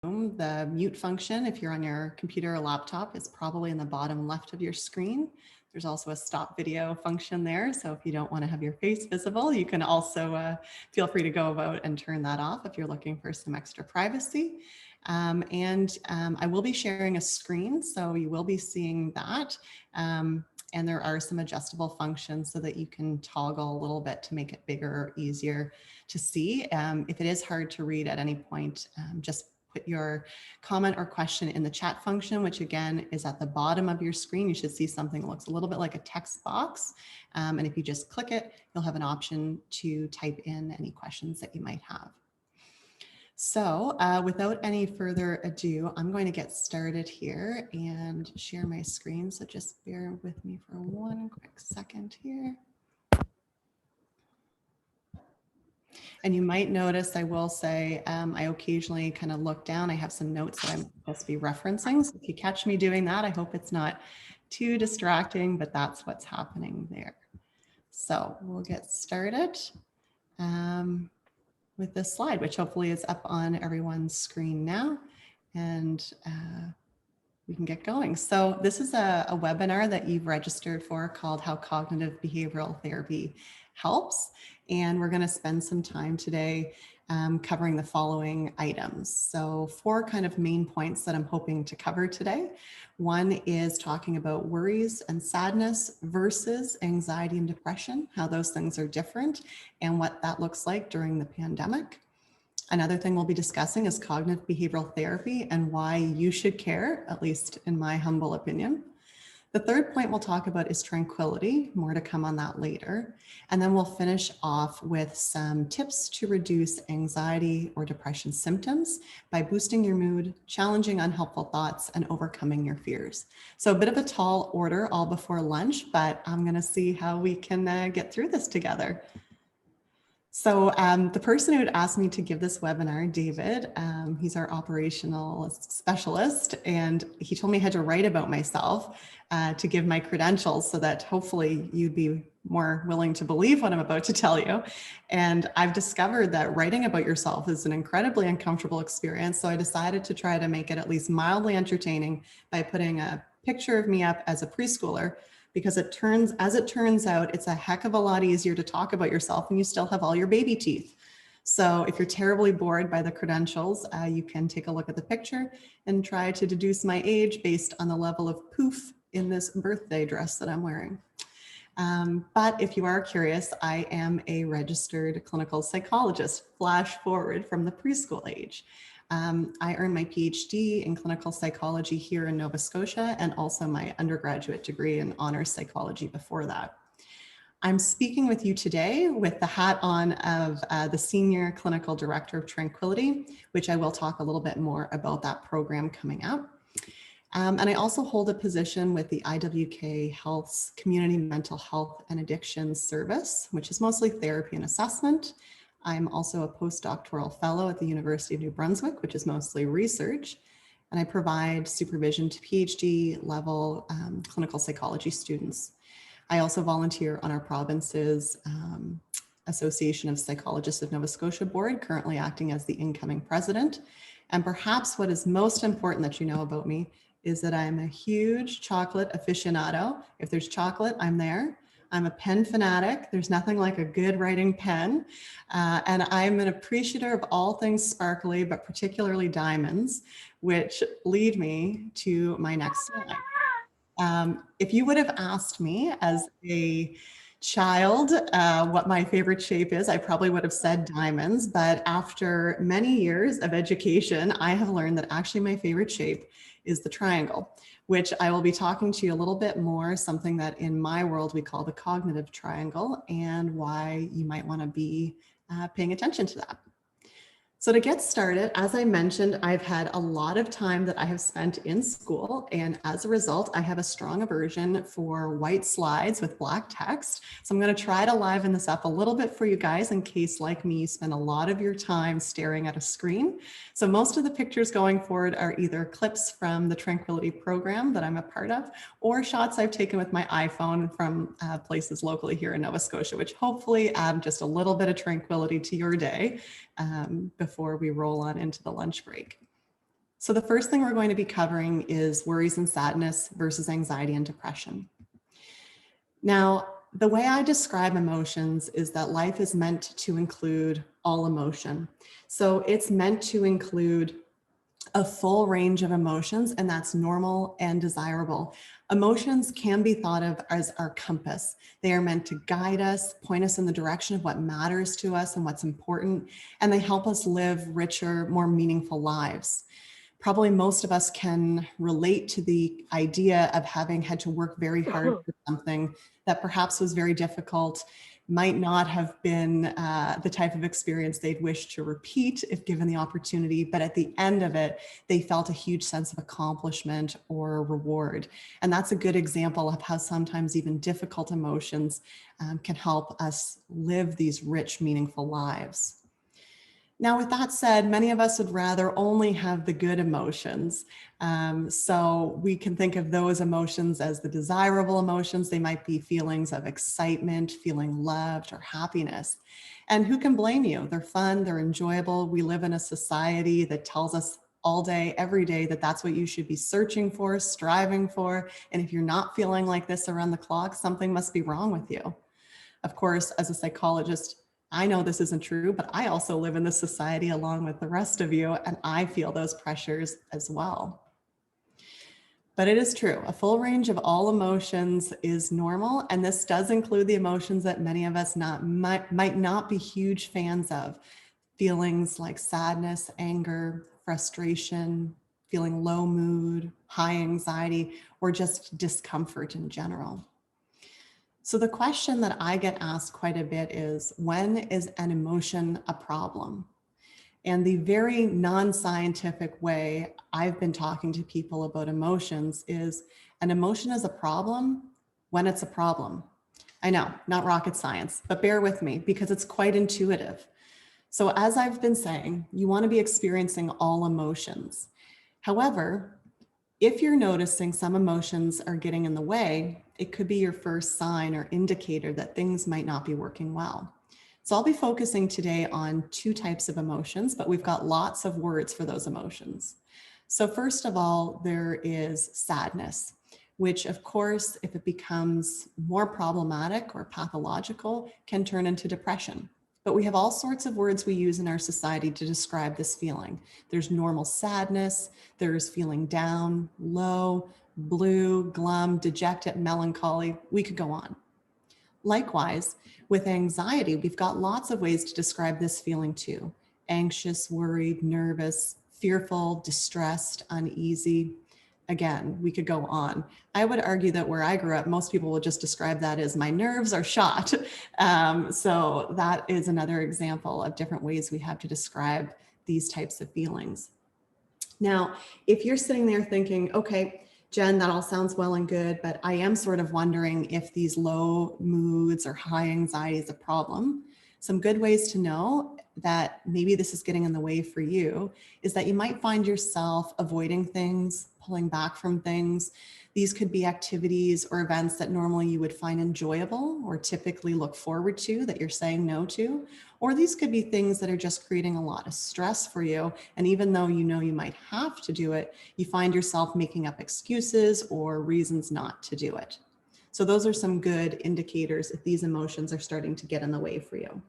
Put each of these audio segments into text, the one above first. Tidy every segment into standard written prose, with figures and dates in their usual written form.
The mute function, if you're on your computer or laptop, is probably in the bottom left of your screen. There's also a stop video function there. So if you don't want to have your face visible, you can also feel free to go about and turn that off if you're looking for some extra privacy. I will be sharing a screen, so you will be seeing that. And there are some adjustable functions so that you can toggle a little bit to make it bigger or easier to see. If it is hard to read at any point, just put your comment or question in the chat function, which again is at the bottom of your screen. You should see something that looks a little bit like a text box. And if you just click it, you'll have an option to type in any questions that you might have. So without any further ado, I'm going to get started here and share my screen. So just bear with me for one quick second here. And you might notice, I will say, I occasionally kind of look down. I have some notes that I'm supposed to be referencing. So if you catch me doing that, I hope it's not too distracting, but that's what's happening there. So we'll get started with this slide, which hopefully is up on everyone's screen now. And we can get going. So this is a webinar that you've registered for called How Cognitive Behavioral Therapy Helps. And we're going to spend some time today covering the following items. So 4 kind of main points that I'm hoping to cover today. One is talking about worries and sadness versus anxiety and depression, how those things are different and what that looks like during the pandemic. Another thing we'll be discussing is cognitive behavioral therapy and why you should care, at least in my humble opinion. The third point we'll talk about is tranquility, more to come on that later. And then we'll finish off with some tips to reduce anxiety or depression symptoms by boosting your mood, challenging unhelpful thoughts, and overcoming your fears. So a bit of a tall order all before lunch, but I'm gonna see how we can get through this together. So the person who had asked me to give this webinar, David, he's our operational specialist, and he told me I had to write about myself to give my credentials so that hopefully you'd be more willing to believe what I'm about to tell you. And I've discovered that writing about yourself is an incredibly uncomfortable experience. So I decided to try to make it at least mildly entertaining by putting a picture of me up as a preschooler, because as it turns out, it's a heck of a lot easier to talk about yourself and you still have all your baby teeth. So if you're terribly bored by the credentials, you can take a look at the picture and try to deduce my age based on the level of poof in this birthday dress that I'm wearing. But if you are curious, I am a registered clinical psychologist, flash forward from the preschool age. I earned my Ph.D. in clinical psychology here in Nova Scotia and also my undergraduate degree in honors psychology before that. I'm speaking with you today with the hat on of the Senior Clinical Director of Tranquility, which I will talk a little bit more about that program coming up. And I also hold a position with the IWK Health's Community Mental Health and Addiction Service, which is mostly therapy and assessment. I'm also a postdoctoral fellow at the University of New Brunswick, which is mostly research, and I provide supervision to PhD level clinical psychology students. I also volunteer on our province's Association of Psychologists of Nova Scotia board, currently acting as the incoming president. And perhaps what is most important that you know about me is that I'm a huge chocolate aficionado. If there's chocolate, I'm there. I'm a pen fanatic. There's nothing like a good writing pen. And I'm an appreciator of all things sparkly, but particularly diamonds, which lead me to my next slide. If you would have asked me as a child what my favorite shape is, I probably would have said diamonds. But after many years of education, I have learned that actually my favorite shape is the triangle, which I will be talking to you a little bit more, something that in my world we call the cognitive triangle, and why you might want to be paying attention to that. So to get started, as I mentioned, I've had a lot of time that I have spent in school, and as a result, I have a strong aversion for white slides with black text. So I'm going to try to liven this up a little bit for you guys in case, like me, you spend a lot of your time staring at a screen. So most of the pictures going forward are either clips from the Tranquility program that I'm a part of, or shots I've taken with my iPhone from places locally here in Nova Scotia, which hopefully add just a little bit of tranquility to your day before we roll on into the lunch break. So the first thing we're going to be covering is worries and sadness versus anxiety and depression. Now, the way I describe emotions is that life is meant to include all emotion. So it's meant to include a full range of emotions, and that's normal and desirable. Emotions can be thought of as our compass. They are meant to guide us, point us in the direction of what matters to us and what's important, and they help us live richer, more meaningful lives. Probably most of us can relate to the idea of having had to work very hard for something that perhaps was very difficult, might not have been the type of experience they'd wish to repeat if given the opportunity, but at the end of it, they felt a huge sense of accomplishment or reward. And that's a good example of how sometimes even difficult emotions can help us live these rich, meaningful lives. Now, with that said, many of us would rather only have the good emotions. So we can think of those emotions as the desirable emotions. They might be feelings of excitement, feeling loved, or happiness. And who can blame you? They're fun, they're enjoyable. We live in a society that tells us all day, every day, that that's what you should be searching for, striving for. And if you're not feeling like this around the clock, something must be wrong with you. Of course, as a psychologist, I know this isn't true, but I also live in this society along with the rest of you, and I feel those pressures as well. But it is true, a full range of all emotions is normal, and this does include the emotions that many of us might not be huge fans of. Feelings like sadness, anger, frustration, feeling low mood, high anxiety, or just discomfort in general. So the question that I get asked quite a bit is, when is an emotion a problem? And the very non-scientific way I've been talking to people about emotions is, an emotion is a problem when it's a problem. I know, not rocket science, but bear with me because it's quite intuitive. So as I've been saying, you want to be experiencing all emotions. However, if you're noticing some emotions are getting in the way, it could be your first sign or indicator that things might not be working well. So I'll be focusing today on two types of emotions, but we've got lots of words for those emotions. So first of all, there is sadness, which of course, if it becomes more problematic or pathological, can turn into depression. But we have all sorts of words we use in our society to describe this feeling. There's normal sadness, there's feeling down, low, blue, glum, dejected, melancholy. We could go on. Likewise, with anxiety, we've got lots of ways to describe this feeling too. Anxious, worried, nervous, fearful, distressed, uneasy. Again, we could go on. I would argue that where I grew up, most people would just describe that as my nerves are shot. So that is another example of different ways we have to describe these types of feelings. Now, if you're sitting there thinking, okay, Jen, that all sounds well and good, but I am sort of wondering if these low moods or high anxiety is a problem. Some good ways to know that maybe this is getting in the way for you is that you might find yourself avoiding things, pulling back from things. These could be activities or events that normally you would find enjoyable or typically look forward to that you're saying no to. Or these could be things that are just creating a lot of stress for you. And even though you know you might have to do it, you find yourself making up excuses or reasons not to do it. So those are some good indicators if these emotions are starting to get in the way for you.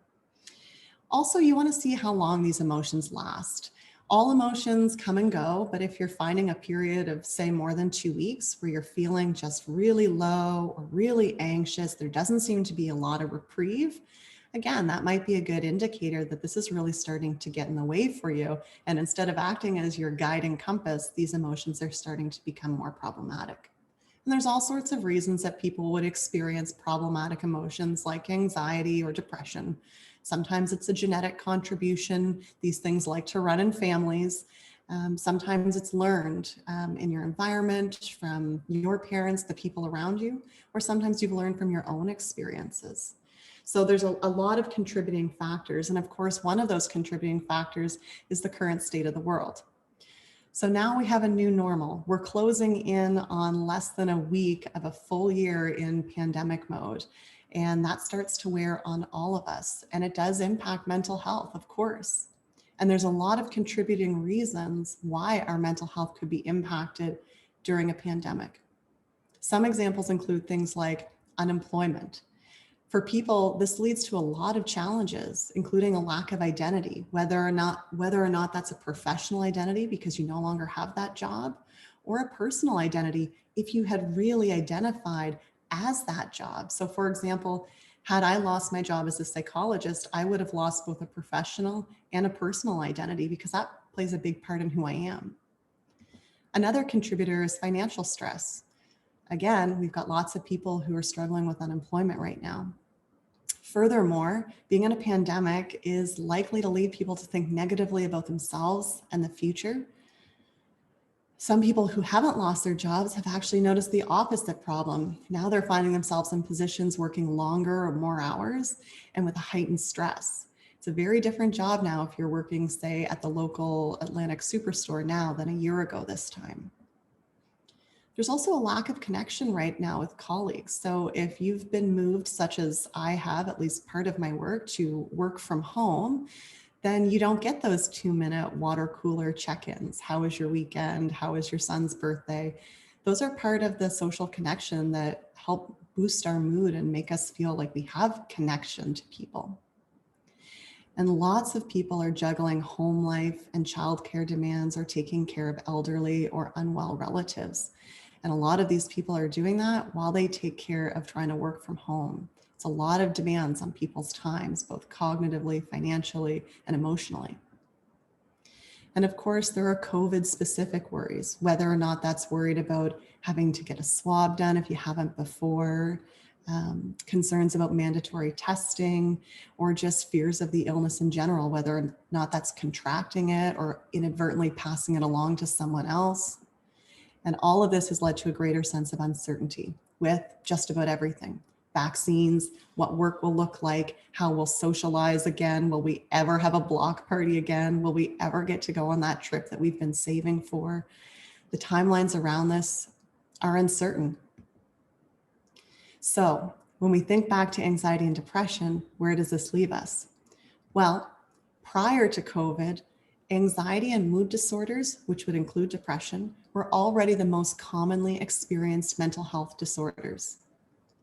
Also, you want to see how long these emotions last. All emotions come and go, but if you're finding a period of, say, more than 2 weeks where you're feeling just really low or really anxious, there doesn't seem to be a lot of reprieve, again, that might be a good indicator that this is really starting to get in the way for you. And instead of acting as your guiding compass, these emotions are starting to become more problematic. And there's all sorts of reasons that people would experience problematic emotions like anxiety or depression. Sometimes it's a genetic contribution. These things like to run in families. Sometimes it's learned in your environment, from your parents, the people around you, or sometimes you've learned from your own experiences. So there's a lot of contributing factors. And of course, one of those contributing factors is the current state of the world. So now we have a new normal. We're closing in on less than a week of a full year in pandemic mode. And that starts to wear on all of us. And it does impact mental health, of course. And there's a lot of contributing reasons why our mental health could be impacted during a pandemic. Some examples include things like unemployment. For people, this leads to a lot of challenges, including a lack of identity, whether or not that's a professional identity because you no longer have that job, or a personal identity if you had really identified as that job. So for example, had I lost my job as a psychologist, I would have lost both a professional and a personal identity because that plays a big part in who I am. Another contributor is financial stress. Again, we've got lots of people who are struggling with unemployment right now. Furthermore, being in a pandemic is likely to lead people to think negatively about themselves and the future. Some people who haven't lost their jobs have actually noticed the opposite problem. Now they're finding themselves in positions working longer or more hours and with a heightened stress. It's a very different job now if you're working, say, at the local Atlantic superstore now than a year ago this time. There's also a lack of connection right now with colleagues. So if you've been moved, such as I have, at least part of my work, to work from home, then you don't get those 2-minute water cooler check-ins. How was your weekend? How was your son's birthday? Those are part of the social connection that help boost our mood and make us feel like we have connection to people. And lots of people are juggling home life and childcare demands or taking care of elderly or unwell relatives. And a lot of these people are doing that while they take care of trying to work from home. It's a lot of demands on people's times, both cognitively, financially, and emotionally. And of course, there are COVID-specific worries, whether or not that's worried about having to get a swab done if you haven't before, concerns about mandatory testing, or just fears of the illness in general, whether or not that's contracting it or inadvertently passing it along to someone else. And all of this has led to a greater sense of uncertainty with just about everything. Vaccines, what work will look like, how we'll socialize again, will we ever have a block party again, will we ever get to go on that trip that we've been saving for? The timelines around this are uncertain. So when we think back to anxiety and depression, where does this leave us? Well, prior to COVID, anxiety and mood disorders, which would include depression, were already the most commonly experienced mental health disorders.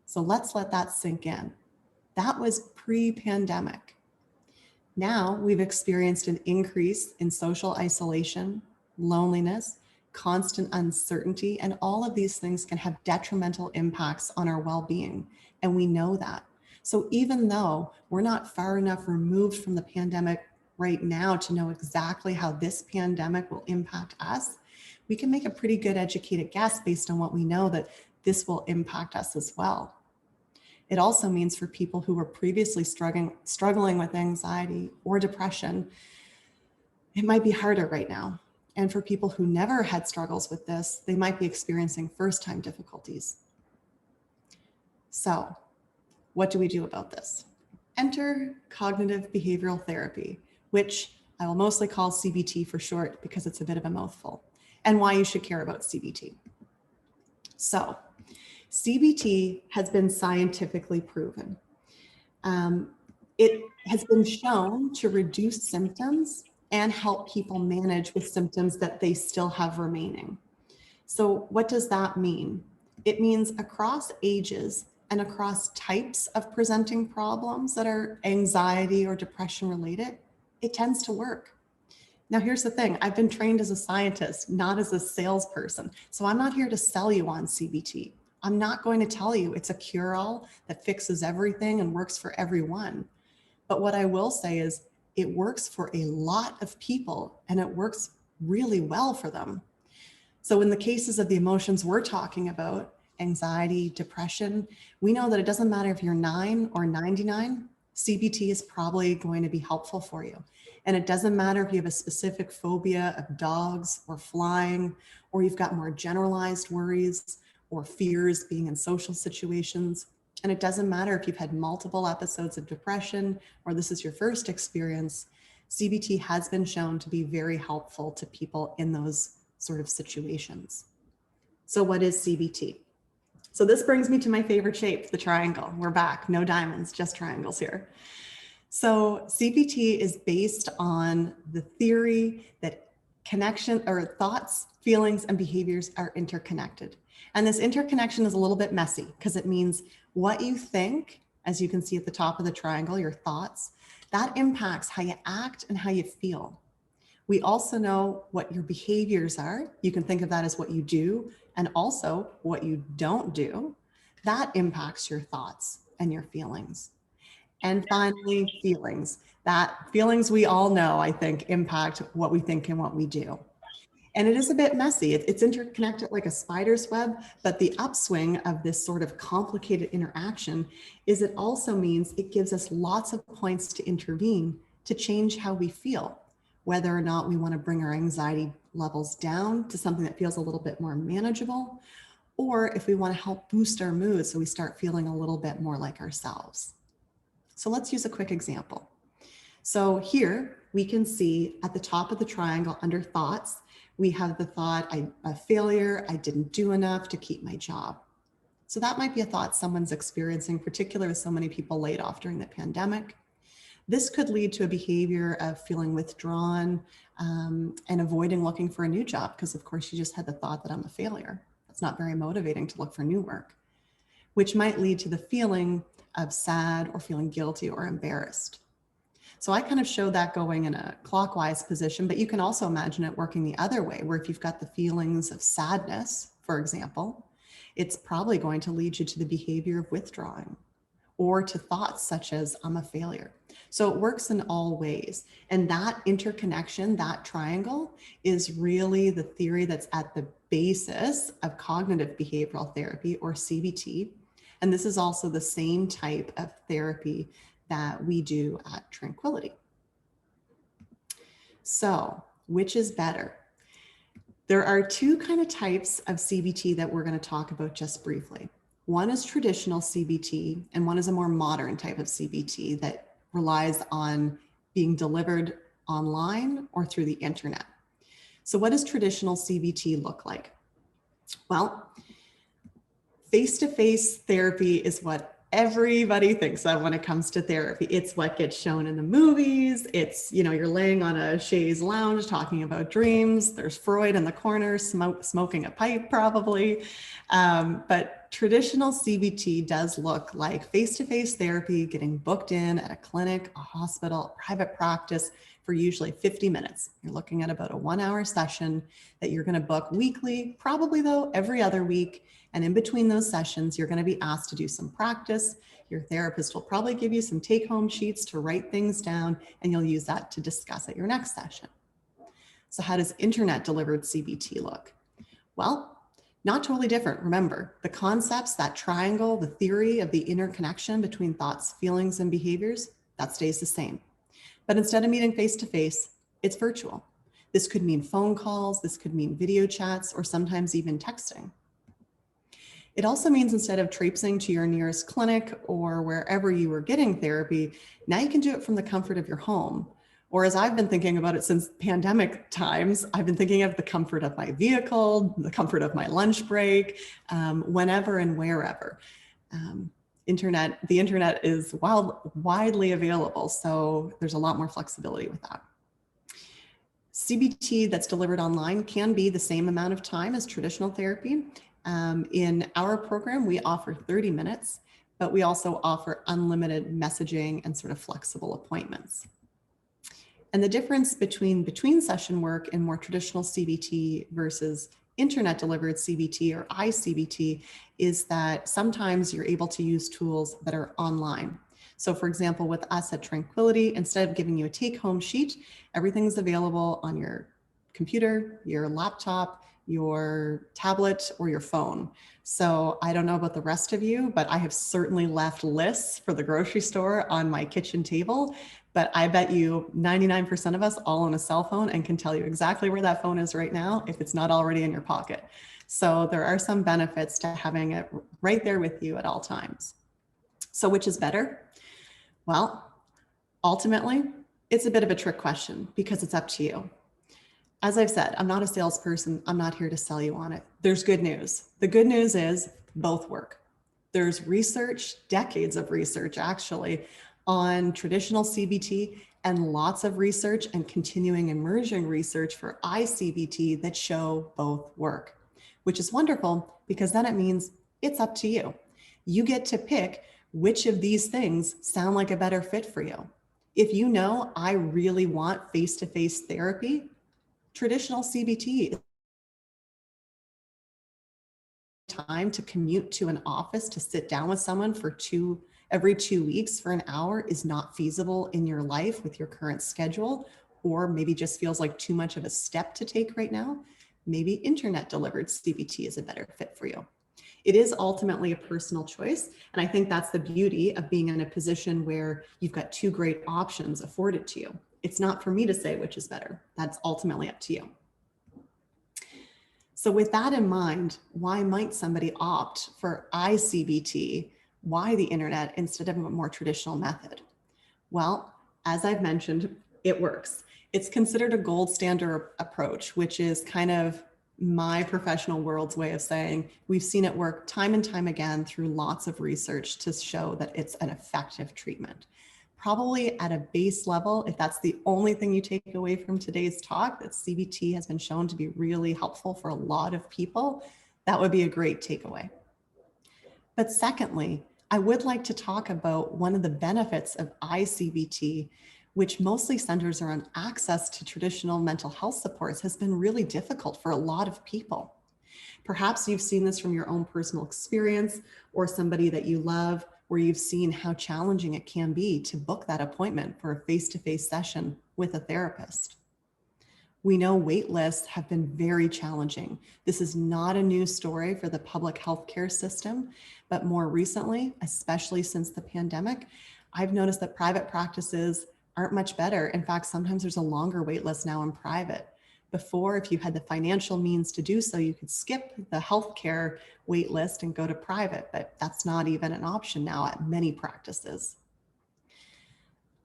So let's let that sink in. That was pre-pandemic. Now we've experienced an increase in social isolation, loneliness, constant uncertainty, and all of these things can have detrimental impacts on our well-being, and we know that. So even though we're not far enough removed from the pandemic right now to know exactly how this pandemic will impact us, we can make a pretty good educated guess based on what we know that this will impact us as well. It also means for people who were previously struggling with anxiety or depression, it might be harder right now. And for people who never had struggles with this, they might be experiencing first-time difficulties. So what do we do about this? Enter cognitive behavioral therapy, which I will mostly call CBT for short because it's a bit of a mouthful, and why you should care about CBT. So CBT has been scientifically proven. It has been shown to reduce symptoms and help people manage with symptoms that they still have remaining. So what does that mean? It means across ages and across types of presenting problems that are anxiety or depression related, it tends to work. Now, here's the thing. I've been trained as a scientist, not as a salesperson. So I'm not here to sell you on CBT. I'm not going to tell you it's a cure-all that fixes everything and works for everyone. But what I will say is it works for a lot of people and it works really well for them. So in the cases of the emotions we're talking about, anxiety, depression, we know that it doesn't matter if you're 9 or 99, CBT is probably going to be helpful for you. And it doesn't matter if you have a specific phobia of dogs or flying, or you've got more generalized worries or fears being in social situations. And it doesn't matter if you've had multiple episodes of depression or this is your first experience, CBT has been shown to be very helpful to people in those sort of situations. So what is CBT? So this brings me to my favorite shape, the triangle. We're back, no diamonds, just triangles here. So CBT is based on the theory that connection or thoughts, feelings, and behaviors are interconnected. And this interconnection is a little bit messy because it means what you think, as you can see at the top of the triangle, your thoughts, that impacts how you act and how you feel. We also know what your behaviors are. You can think of that as what you do and also what you don't do. That impacts your thoughts and your feelings. And finally, feelings. That feelings we all know, I think, impact what we think and what we do. And it is a bit messy. It's interconnected like a spider's web, but the upswing of this sort of complicated interaction is it also means it gives us lots of points to intervene to change how we feel, whether or not we want to bring our anxiety levels down to something that feels a little bit more manageable, or if we want to help boost our mood so we start feeling a little bit more like ourselves. So let's use a quick example. So here we can see at the top of the triangle under thoughts, we have the thought, I'm a failure, I didn't do enough to keep my job. So that might be a thought someone's experiencing, particularly with so many people laid off during the pandemic. This could lead to a behavior of feeling withdrawn and avoiding looking for a new job because of course you just had the thought that I'm a failure. That's not very motivating to look for new work, which might lead to the feeling of sad or feeling guilty or embarrassed. So I kind of show that going in a clockwise position, but you can also imagine it working the other way, where if you've got the feelings of sadness, for example, it's probably going to lead you to the behavior of withdrawing or to thoughts such as I'm a failure. So it works in all ways. And that interconnection, that triangle is really the theory that's at the basis of cognitive behavioral therapy or CBT. And this is also the same type of therapy that we do at Tranquility. So, which is better? There are two kind of types of CBT that we're going to talk about just briefly. One is traditional CBT, and one is a more modern type of CBT that relies on being delivered online or through the internet. So what does traditional CBT look like? Well, face-to-face therapy is what everybody thinks of when it comes to therapy. It's what gets shown in the movies. It's, you're laying on a chaise lounge talking about dreams. There's Freud in the corner, smoking a pipe probably. But traditional CBT does look like face-to-face therapy, getting booked in at a clinic, a hospital, private practice for usually 50 minutes. You're looking at about a 1-hour session that you're going to book weekly, probably though every other week. And in between those sessions, you're going to be asked to do some practice. Your therapist will probably give you some take-home sheets to write things down, and you'll use that to discuss at your next session. So how does internet-delivered CBT look? Well, not totally different. Remember, the concepts, that triangle, the theory of the interconnection between thoughts, feelings, and behaviors, that stays the same. But instead of meeting face-to-face, it's virtual. This could mean phone calls, this could mean video chats, or sometimes even texting. It also means instead of traipsing to your nearest clinic or wherever you were getting therapy, now you can do it from the comfort of your home. Or as I've been thinking about it since pandemic times, I've been thinking of the comfort of my vehicle, the comfort of my lunch break, whenever and wherever. The internet is widely available, so there's a lot more flexibility with that. CBT that's delivered online can be the same amount of time as traditional therapy. In our program, we offer 30 minutes, but we also offer unlimited messaging and sort of flexible appointments. And the difference between session work and more traditional CBT versus internet delivered CBT or iCBT is that sometimes you're able to use tools that are online. So for example, with us at Tranquility, instead of giving you a take-home sheet, everything's available on your computer, your laptop, your tablet, or your phone. So I don't know about the rest of you, but I have certainly left lists for the grocery store on my kitchen table. But I bet you 99% of us all own a cell phone and can tell you exactly where that phone is right now if it's not already in your pocket. So there are some benefits to having it right there with you at all times. So which is better? Well, ultimately, it's a bit of a trick question because it's up to you. As I've said, I'm not a salesperson. I'm not here to sell you on it. There's good news. The good news is both work. There's research, decades of research actually, on traditional CBT and lots of research and continuing immersion research for iCBT that show both work, which is wonderful because then it means it's up to you. You get to pick which of these things sound like a better fit for you. If you know, I really want face-to-face therapy, traditional CBT is time to commute to an office to sit down with someone for every 2 weeks for an hour is not feasible in your life with your current schedule, or maybe just feels like too much of a step to take right now. Maybe internet delivered CBT is a better fit for you. It is ultimately a personal choice. And I think that's the beauty of being in a position where you've got two great options afforded to you. It's not for me to say which is better. That's ultimately up to you. So with that in mind, why might somebody opt for iCBT? Why the internet instead of a more traditional method? Well, as I've mentioned, it works. It's considered a gold standard approach, which is kind of my professional world's way of saying we've seen it work time and time again through lots of research to show that it's an effective treatment. Probably at a base level, if that's the only thing you take away from today's talk, that CBT has been shown to be really helpful for a lot of people, that would be a great takeaway. But secondly, I would like to talk about one of the benefits of iCBT, which mostly centers around access to traditional mental health supports, has been really difficult for a lot of people. Perhaps you've seen this from your own personal experience or somebody that you love, where you've seen how challenging it can be to book that appointment for a face-to-face session with a therapist. We know wait lists have been very challenging. This is not a new story for the public healthcare system, but more recently, especially since the pandemic, I've noticed that private practices aren't much better. In fact, sometimes there's a longer wait list now in private. Before, if you had the financial means to do so, you could skip the healthcare wait list and go to private, but that's not even an option now at many practices.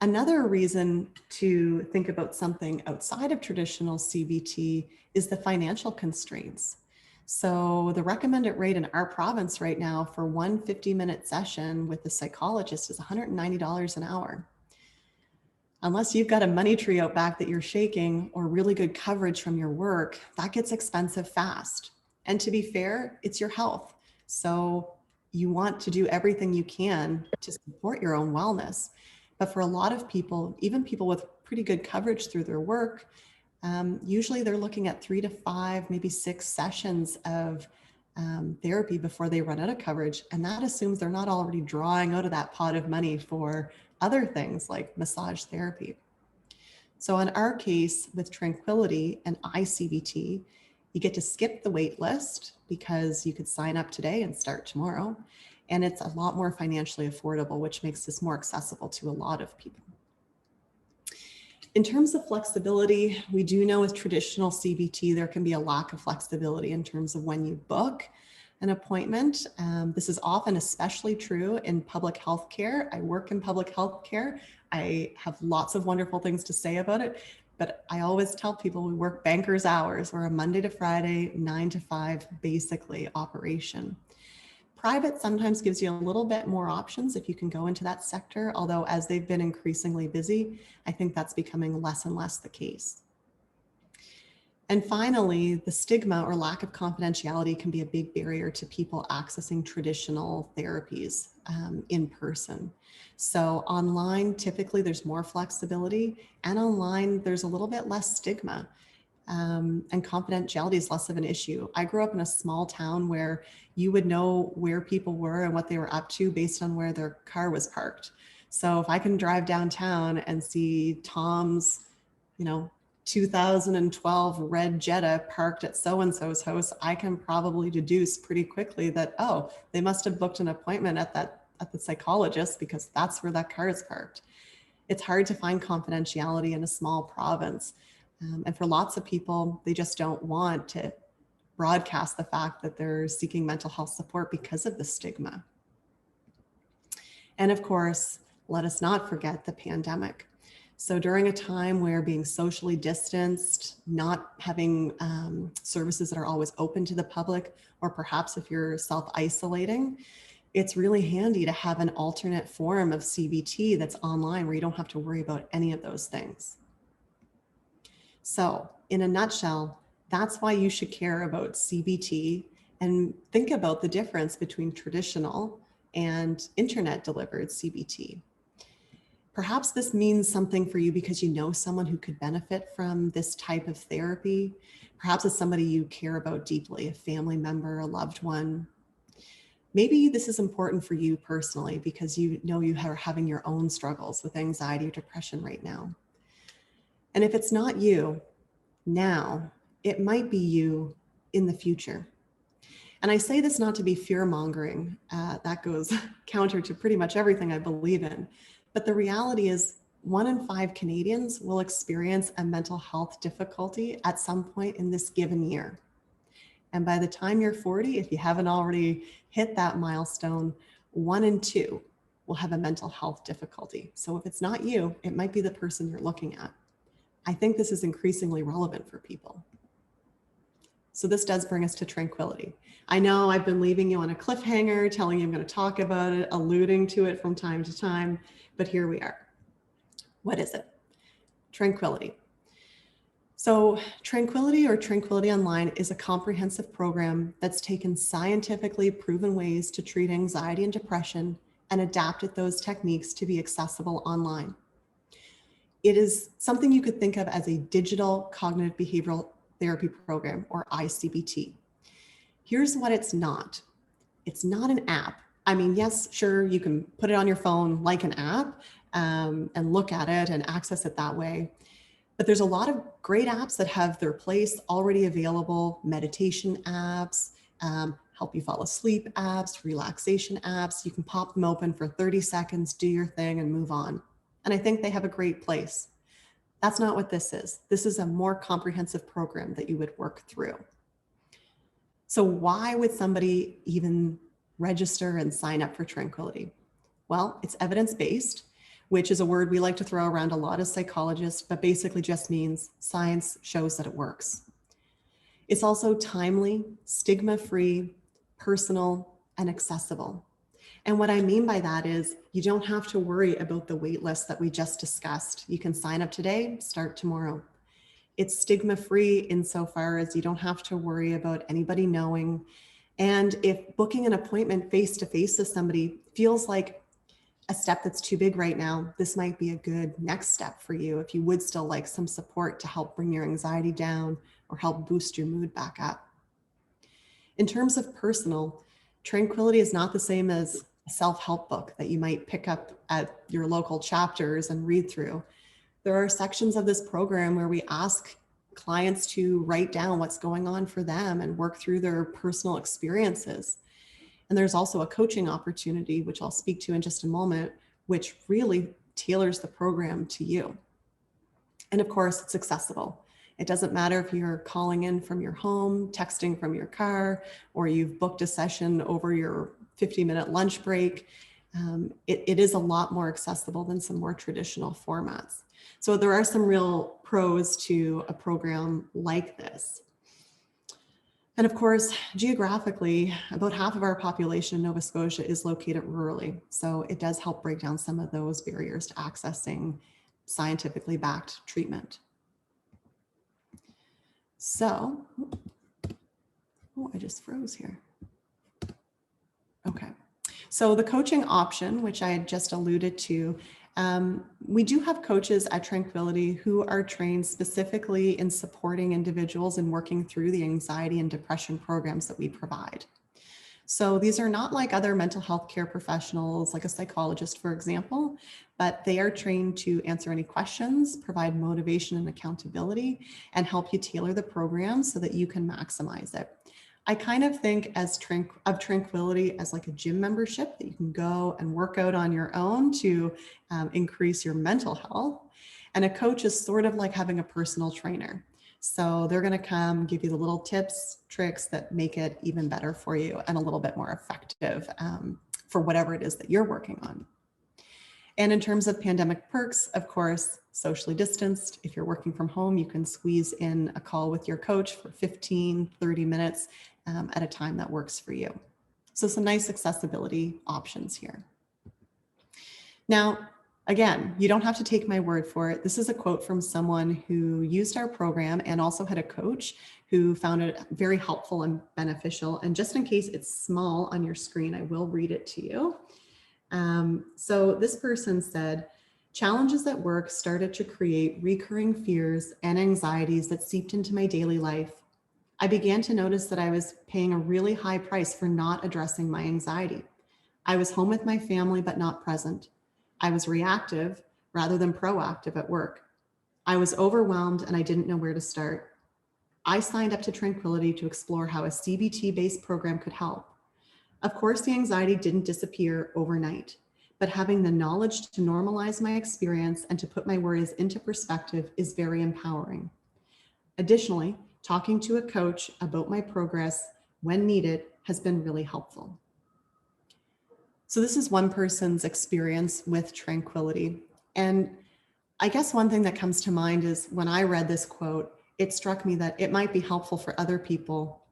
Another reason to think about something outside of traditional CBT is the financial constraints. So the recommended rate in our province right now for one 50-minute session with a psychologist is $190 an hour. Unless you've got a money tree out back that you're shaking or really good coverage from your work, that gets expensive fast. And to be fair, it's your health. So you want to do everything you can to support your own wellness. But for a lot of people, even people with pretty good coverage through their work, usually they're looking at 3 to 5, maybe 6 sessions of therapy before they run out of coverage. And that assumes they're not already drawing out of that pot of money for other things like massage therapy. So in our case with Tranquility and iCBT, you get to skip the wait list because you could sign up today and start tomorrow. And it's a lot more financially affordable, which makes this more accessible to a lot of people. In terms of flexibility, we do know with traditional CBT, there can be a lack of flexibility in terms of when you book an appointment. This is often especially true in public health care. I work in public health care. I have lots of wonderful things to say about it, but I always tell people we work banker's hours. We're a Monday to Friday, 9 to 5, basically operation. Private sometimes gives you a little bit more options if you can go into that sector, although as they've been increasingly busy, I think that's becoming less and less the case. And finally, the stigma or lack of confidentiality can be a big barrier to people accessing traditional therapies in person. So online, typically there's more flexibility, and online there's a little bit less stigma. And confidentiality is less of an issue. I grew up in a small town where you would know where people were and what they were up to based on where their car was parked. So if I can drive downtown and see Tom's, 2012 red Jetta parked at so-and-so's house, I can probably deduce pretty quickly that, oh, they must have booked an appointment at the psychologist because that's where that car is parked. It's hard to find confidentiality in a small province. And for lots of people, they just don't want to broadcast the fact that they're seeking mental health support because of the stigma. And of course, let us not forget the pandemic. So during a time where being socially distanced, not having services that are always open to the public, or perhaps if you're self-isolating, it's really handy to have an alternate form of CBT that's online where you don't have to worry about any of those things. So in a nutshell, that's why you should care about CBT and think about the difference between traditional and internet delivered CBT. Perhaps this means something for you because you know someone who could benefit from this type of therapy. Perhaps it's somebody you care about deeply, a family member, a loved one. Maybe this is important for you personally because you know you are having your own struggles with anxiety or depression right now. And if it's not you now, it might be you in the future. And I say this not to be fear-mongering. That goes counter to pretty much everything I believe in. But the reality is 1 in 5 Canadians will experience a mental health difficulty at some point in this given year. And by the time you're 40, if you haven't already hit that milestone, 1 in 2 will have a mental health difficulty. So if it's not you, it might be the person you're looking at. I think this is increasingly relevant for people. So this does bring us to tranquility. I know I've been leaving you on a cliffhanger, telling you I'm going to talk about it, alluding to it from time to time, but here we are. What is it? Tranquility. So Tranquility or Tranquility Online is a comprehensive program that's taken scientifically proven ways to treat anxiety and depression and adapted those techniques to be accessible online. It is something you could think of as a digital cognitive behavioral therapy program, or ICBT. Here's what it's not. It's not an app. I mean, yes, sure, you can put it on your phone like an app and look at it and access it that way. But there's a lot of great apps that have their place already available, meditation apps, help you fall asleep apps, relaxation apps. You can pop them open for 30 seconds, do your thing and move on. And I think they have a great place. That's not what this is. This is a more comprehensive program that you would work through. So why would somebody even register and sign up for Tranquility? Well, it's evidence-based, which is a word we like to throw around a lot as psychologists, but basically just means science shows that it works. It's also timely, stigma-free, personal, and accessible. And what I mean by that is you don't have to worry about the wait list that we just discussed. You can sign up today, start tomorrow. It's stigma-free insofar as you don't have to worry about anybody knowing. And if booking an appointment face-to-face with somebody feels like a step that's too big right now, this might be a good next step for you if you would still like some support to help bring your anxiety down or help boost your mood back up. In terms of personal, Tranquility is not the same as a self-help book that you might pick up at your local chapters and read through. There are sections of this program where we ask clients to write down what's going on for them and work through their personal experiences. And there's also a coaching opportunity, which I'll speak to in just a moment, which really tailors the program to you. And of course, it's accessible. It doesn't matter if you're calling in from your home, texting from your car, or you've booked a session over your 50-minute lunch break. It is a lot more accessible than some more traditional formats. So there are some real pros to a program like this. And of course, geographically, about half of our population in Nova Scotia is located rurally. So it does help break down some of those barriers to accessing scientifically backed treatment. So, oh, I just froze here. Okay. So the coaching option, which I had just alluded to, we do have coaches at Tranquility who are trained specifically in supporting individuals and working through the anxiety and depression programs that we provide. So these are not like other mental health care professionals, like a psychologist, for example, but they are trained to answer any questions, provide motivation and accountability, and help you tailor the program so that you can maximize it. I kind of think of Tranquility as like a gym membership that you can go and work out on your own to increase your mental health. And a coach is sort of like having a personal trainer. So they're going to come give you the little tips, tricks that make it even better for you and a little bit more effective for whatever it is that you're working on. And in terms of pandemic perks, of course, socially distanced. If you're working from home, you can squeeze in a call with your coach for 15, 30 minutes at a time that works for you. So some nice accessibility options here. Now, again, you don't have to take my word for it. This is a quote from someone who used our program and also had a coach who found it very helpful and beneficial. And just in case it's small on your screen, I will read it to you. So this person said, challenges at work started to create recurring fears and anxieties that seeped into my daily life. I began to notice that I was paying a really high price for not addressing my anxiety. I was home with my family, but not present. I was reactive rather than proactive at work. I was overwhelmed and I didn't know where to start. I signed up to Tranquility to explore how a CBT-based program could help. Of course, the anxiety didn't disappear overnight, but having the knowledge to normalize my experience and to put my worries into perspective is very empowering. Additionally, talking to a coach about my progress when needed has been really helpful. So this is one person's experience with Tranquility. And I guess one thing that comes to mind is when I read this quote, it struck me that it might be helpful for other people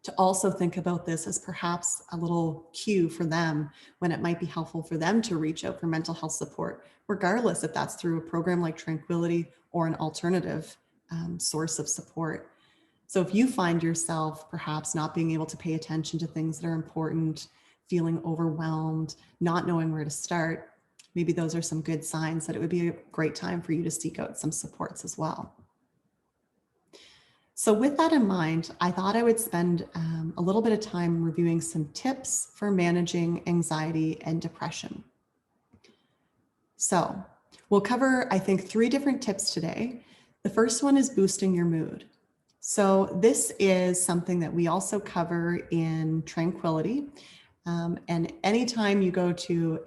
to also think about this as perhaps a little cue for them when it might be helpful for them to reach out for mental health support, regardless if that's through a program like Tranquility or an alternative source of support. So if you find yourself perhaps not being able to pay attention to things that are important, feeling overwhelmed, not knowing where to start, maybe those are some good signs that it would be a great time for you to seek out some supports as well. So with that in mind, I thought I would spend a little bit of time reviewing some tips for managing anxiety and depression. So we'll cover, I think, 3 different tips today. The first one is boosting your mood. So this is something that we also cover in Tranquility. And anytime you go to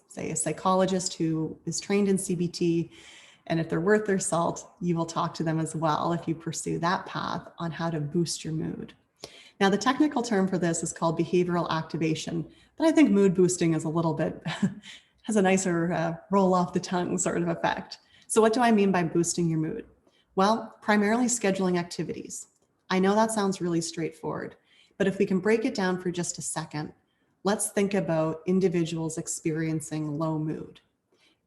say a psychologist who is trained in CBT, and if they're worth their salt, you will talk to them as well if you pursue that path on how to boost your mood. Now, the technical term for this is called behavioral activation, but I think mood boosting is a little bit, has a nicer roll off the tongue sort of effect. So what do I mean by boosting your mood? Well, primarily scheduling activities. I know that sounds really straightforward, but if we can break it down for just a second, let's think about individuals experiencing low mood.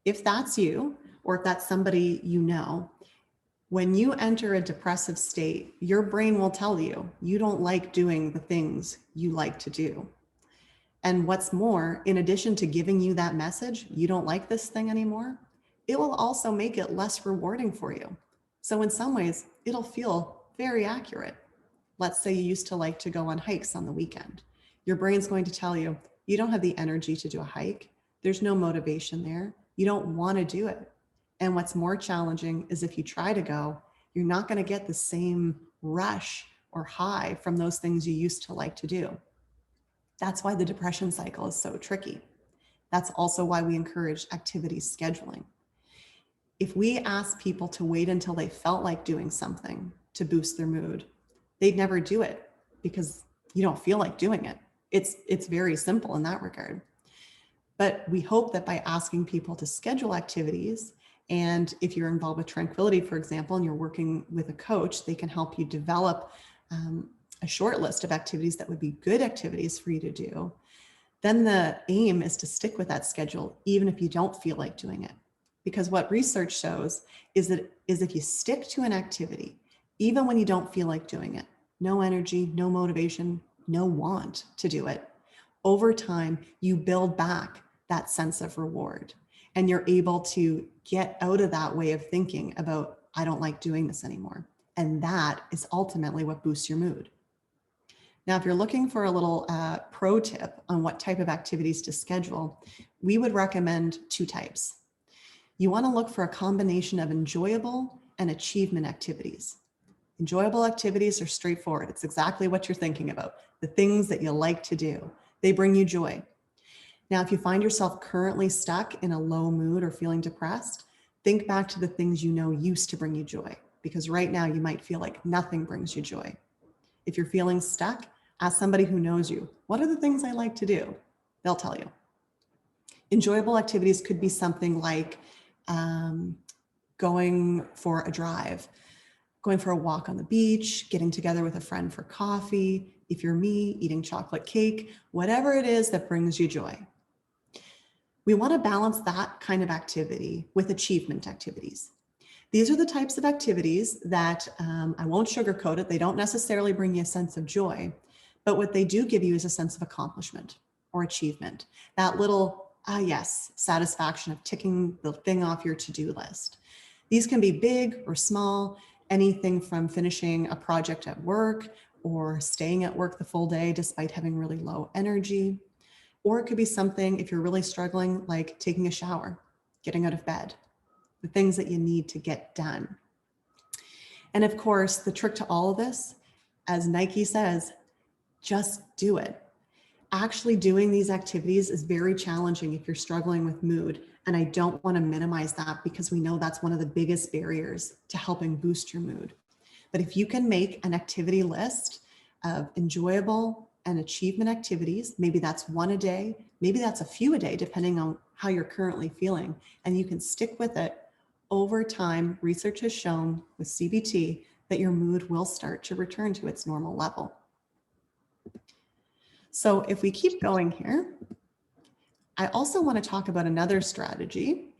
If that's you, or if that's somebody you know, when you enter a depressive state, your brain will tell you, you don't like doing the things you like to do. And what's more, in addition to giving you that message, you don't like this thing anymore, it will also make it less rewarding for you. So in some ways, it'll feel very accurate. Let's say you used to like to go on hikes on the weekend. Your brain's going to tell you, you don't have the energy to do a hike. There's no motivation there. You don't want to do it. And what's more challenging is if you try to go, you're not going to get the same rush or high from those things you used to like to do. That's why the depression cycle is so tricky. That's also why we encourage activity scheduling. If we ask people to wait until they felt like doing something to boost their mood, they'd never do it because you don't feel like doing it. It's very simple in that regard. But we hope that by asking people to schedule activities, and if you're involved with Tranquility, for example, and you're working with a coach, they can help you develop a short list of activities that would be good activities for you to do. Then the aim is to stick with that schedule, even if you don't feel like doing it. Because what research shows is that if you stick to an activity, even when you don't feel like doing it, no energy, no motivation, no want to do it, over time, you build back that sense of reward. And you're able to get out of that way of thinking about, I don't like doing this anymore. And that is ultimately what boosts your mood. Now, if you're looking for a little pro tip on what type of activities to schedule, we would recommend 2 types. You want to look for a combination of enjoyable and achievement activities. Enjoyable activities are straightforward. It's exactly what you're thinking about, the things that you like to do. They bring you joy. Now, if you find yourself currently stuck in a low mood or feeling depressed, think back to the things you know used to bring you joy, because right now you might feel like nothing brings you joy. If you're feeling stuck, ask somebody who knows you, what are the things I like to do? They'll tell you. Enjoyable activities could be something like going for a drive, going for a walk on the beach, getting together with a friend for coffee, if you're me, eating chocolate cake, whatever it is that brings you joy. We want to balance that kind of activity with achievement activities. These are the types of activities that I won't sugarcoat it. They don't necessarily bring you a sense of joy, but what they do give you is a sense of accomplishment or achievement. That little, yes, satisfaction of ticking the thing off your to-do list. These can be big or small, anything from finishing a project at work or staying at work the full day despite having really low energy. Or it could be something, if you're really struggling, like taking a shower, getting out of bed, the things that you need to get done. And of course, the trick to all of this, as Nike says, just do it. Actually doing these activities is very challenging if you're struggling with mood. And I don't want to minimize that because we know that's one of the biggest barriers to helping boost your mood. But if you can make an activity list of enjoyable and achievement activities, maybe that's one a day, maybe that's a few a day, depending on how you're currently feeling, and you can stick with it, over time, research has shown with CBT that your mood will start to return to its normal level. So if we keep going here, I also want to talk about another strategy.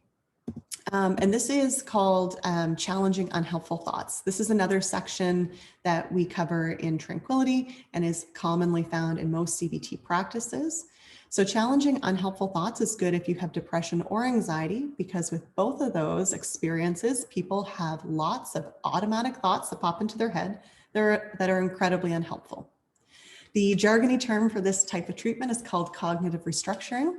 And this is called challenging unhelpful thoughts. This is another section that we cover in Tranquility and is commonly found in most CBT practices. So challenging unhelpful thoughts is good if you have depression or anxiety, because with both of those experiences, people have lots of automatic thoughts that pop into their head that are incredibly unhelpful. The jargony term for this type of treatment is called cognitive restructuring.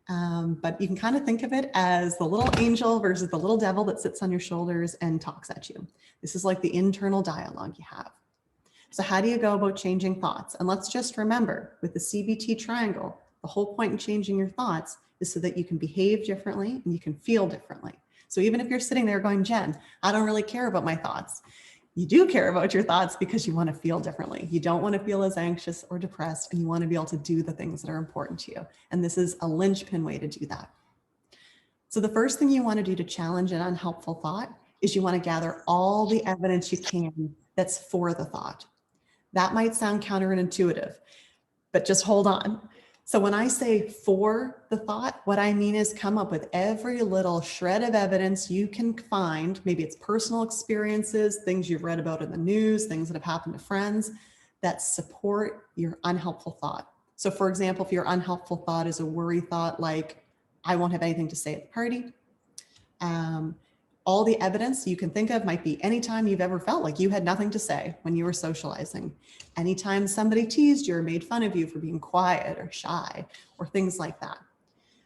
But you can kind of think of it as the little angel versus the little devil that sits on your shoulders and talks at you. This is like the internal dialogue you have. So how do you go about changing thoughts? And let's just remember, with the CBT triangle, the whole point in changing your thoughts is so that you can behave differently and you can feel differently. So even if you're sitting there going, Jen, I don't really care about my thoughts. You do care about your thoughts because you want to feel differently. You don't want to feel as anxious or depressed, and you want to be able to do the things that are important to you. And this is a linchpin way to do that. So the first thing you want to do to challenge an unhelpful thought is you want to gather all the evidence you can that's for the thought. That might sound counterintuitive, but just hold on. So when I say for the thought, what I mean is come up with every little shred of evidence you can find. Maybe it's personal experiences, things you've read about in the news, things that have happened to friends that support your unhelpful thought. So for example, if your unhelpful thought is a worry thought like, I won't have anything to say at the party, all the evidence you can think of might be anytime you've ever felt like you had nothing to say when you were socializing, anytime somebody teased you or made fun of you for being quiet or shy or things like that.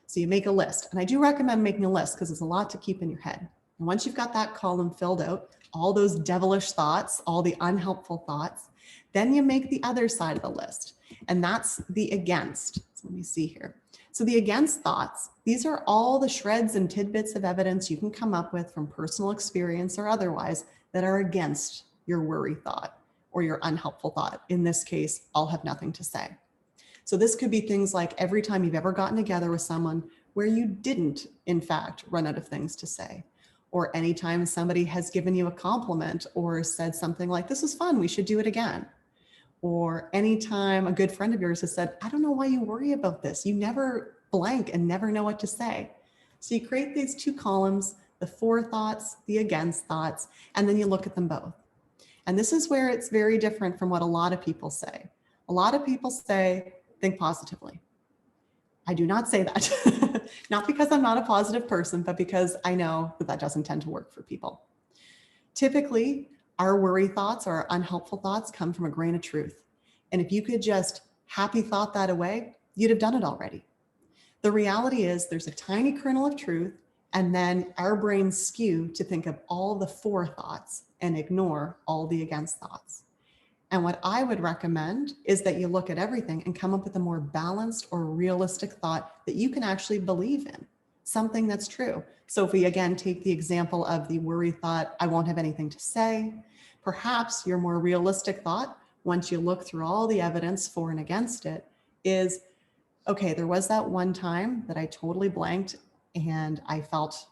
So you make a list, and I do recommend making a list because it's a lot to keep in your head. And once you've got that column filled out, all those devilish thoughts, all the unhelpful thoughts, then you make the other side of the list, and that's the against. So let me see here. So the against thoughts, these are all the shreds and tidbits of evidence you can come up with from personal experience or otherwise that are against your worry thought or your unhelpful thought. In this case, I'll have nothing to say. So this could be things like every time you've ever gotten together with someone where you didn't, in fact, run out of things to say, or anytime somebody has given you a compliment or said something like, this was fun, we should do it again. Or anytime a good friend of yours has said, I don't know why you worry about this. You never blank and never know what to say. So you create these two columns, the for thoughts, the against thoughts, and then you look at them both. And this is where it's very different from what a lot of people say. A lot of people say, think positively. I do not say that, not because I'm not a positive person, but because I know that that doesn't tend to work for people. Typically, our worry thoughts or our unhelpful thoughts come from a grain of truth. And if you could just happy thought that away, you'd have done it already. The reality is there's a tiny kernel of truth, and then our brains skew to think of all the for thoughts and ignore all the against thoughts. And what I would recommend is that you look at everything and come up with a more balanced or realistic thought that you can actually believe in, something that's true. So if we again take the example of the worry thought, I won't have anything to say, perhaps your more realistic thought, once you look through all the evidence for and against it, is, okay, there was that one time that I totally blanked and I felt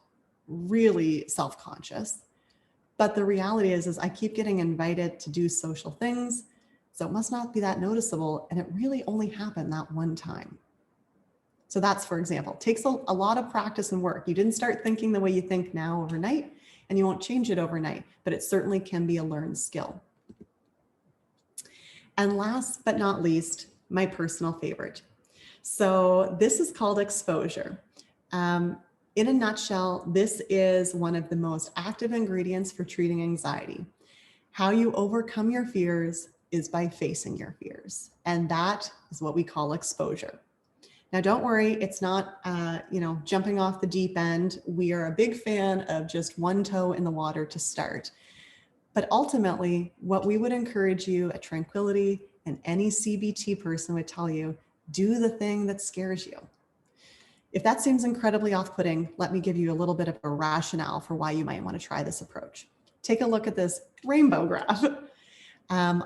really self-conscious. But the reality is I keep getting invited to do social things, so it must not be that noticeable, and it really only happened that one time. So that's, for example, takes a lot of practice and work. You didn't start thinking the way you think now overnight, and you won't change it overnight, but it certainly can be a learned skill. And last but not least, my personal favorite. So this is called exposure. In a nutshell, this is one of the most active ingredients for treating anxiety. How you overcome your fears is by facing your fears. And that is what we call exposure. Now, don't worry, it's not, jumping off the deep end. We are a big fan of just one toe in the water to start. But ultimately, what we would encourage you at Tranquility and any CBT person would tell you, do the thing that scares you. If that seems incredibly off-putting, let me give you a little bit of a rationale for why you might want to try this approach. Take a look at this rainbow graph.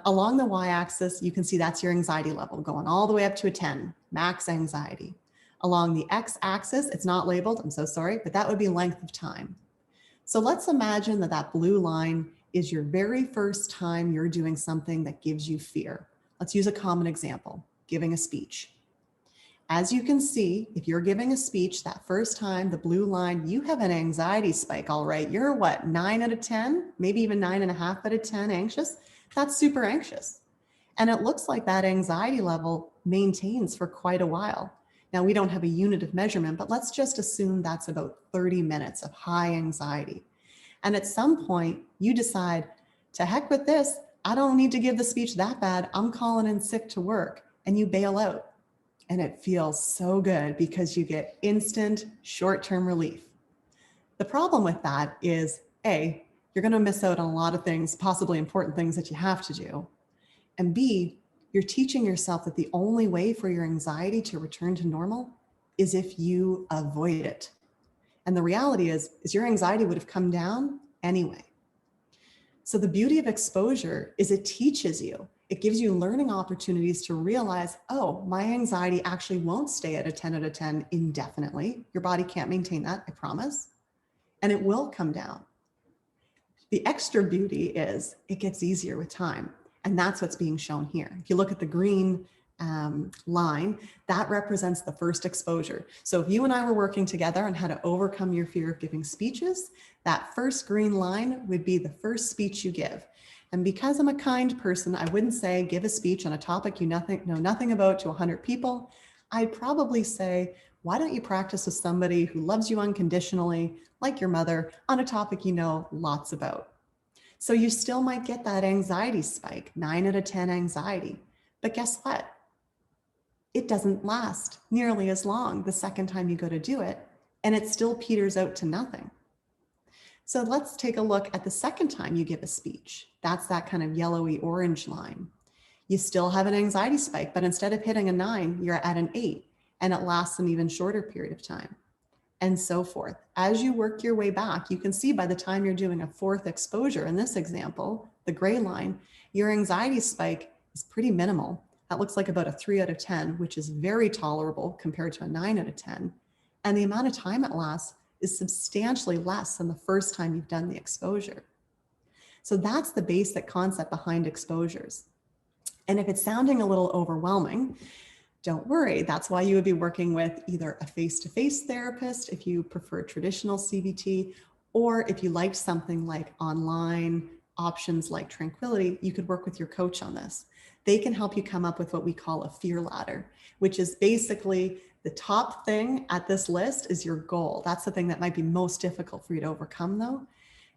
Along the y-axis, you can see that's your anxiety level going all the way up to a 10, max anxiety. Along the x-axis, it's not labeled, I'm so sorry, but that would be length of time. So let's imagine that that blue line is your very first time you're doing something that gives you fear. Let's use a common example, giving a speech. As you can see, if you're giving a speech that first time, the blue line, you have an anxiety spike, all right. You're what, 9 out of 10, maybe even 9.5 out of 10 anxious? That's super anxious. And it looks like that anxiety level maintains for quite a while. Now, we don't have a unit of measurement, but let's just assume that's about 30 minutes of high anxiety. And at some point, you decide, to heck with this, I don't need to give the speech that bad, I'm calling in sick to work, and you bail out. And it feels so good because you get instant short-term relief. The problem with that is, A, you're going to miss out on a lot of things, possibly important things that you have to do. And B, you're teaching yourself that the only way for your anxiety to return to normal is if you avoid it. And the reality is your anxiety would have come down anyway. So the beauty of exposure is it teaches you. It gives you learning opportunities to realize, oh, my anxiety actually won't stay at a 10 out of 10 indefinitely. Your body can't maintain that, I promise. And it will come down. The extra beauty is it gets easier with time. And that's what's being shown here. If you look at the green line, that represents the first exposure. So if you and I were working together on how to overcome your fear of giving speeches, that first green line would be the first speech you give. And because I'm a kind person, I wouldn't say give a speech on a topic you know nothing about to 100 people. I'd probably say, why don't you practice with somebody who loves you unconditionally, like your mother, on a topic you know lots about. So you still might get that anxiety spike, 9 out of 10 anxiety. But guess what? It doesn't last nearly as long the second time you go to do it, and it still peters out to nothing. So let's take a look at the second time you give a speech. That's that kind of yellowy orange line. You still have an anxiety spike, but instead of hitting a 9, you're at an 8, and it lasts an even shorter period of time, and so forth. As you work your way back, you can see by the time you're doing a fourth exposure, in this example, the gray line, your anxiety spike is pretty minimal. That looks like about a 3 out of 10, which is very tolerable compared to a 9 out of 10. And the amount of time it lasts is substantially less than the first time you've done the exposure. So that's the basic concept behind exposures. And if it's sounding a little overwhelming, don't worry. That's why you would be working with either a face-to-face therapist if you prefer traditional CBT, or if you liked something like online options like Tranquility, you could work with your coach on this. They can help you come up with what we call a fear ladder, which is basically the top thing at this list is your goal. That's the thing that might be most difficult for you to overcome though.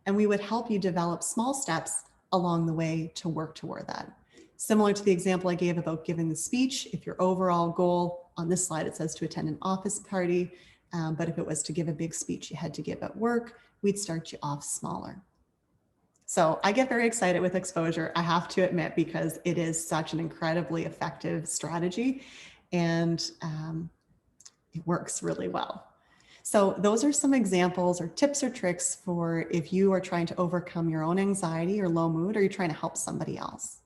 And we would help you develop small steps along the way to work toward that. Similar to the example I gave about giving the speech, if your overall goal on this slide, it says to attend an office party, but if it was to give a big speech you had to give at work, we'd start you off smaller. So I get very excited with exposure, I have to admit, because it is such an incredibly effective strategy and it works really well. So those are some examples or tips or tricks for if you are trying to overcome your own anxiety or low mood, or you're trying to help somebody else.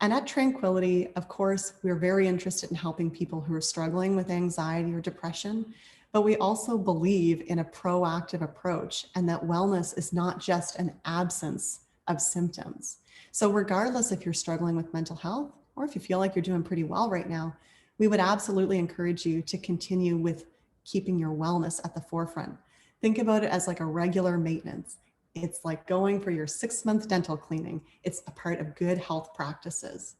And at Tranquility, of course, we're very interested in helping people who are struggling with anxiety or depression, but we also believe in a proactive approach and that wellness is not just an absence of symptoms. So regardless if you're struggling with mental health or if you feel like you're doing pretty well right now, we would absolutely encourage you to continue with keeping your wellness at the forefront. Think about it as like a regular maintenance. It's like going for your 6-month dental cleaning. It's a part of good health practices.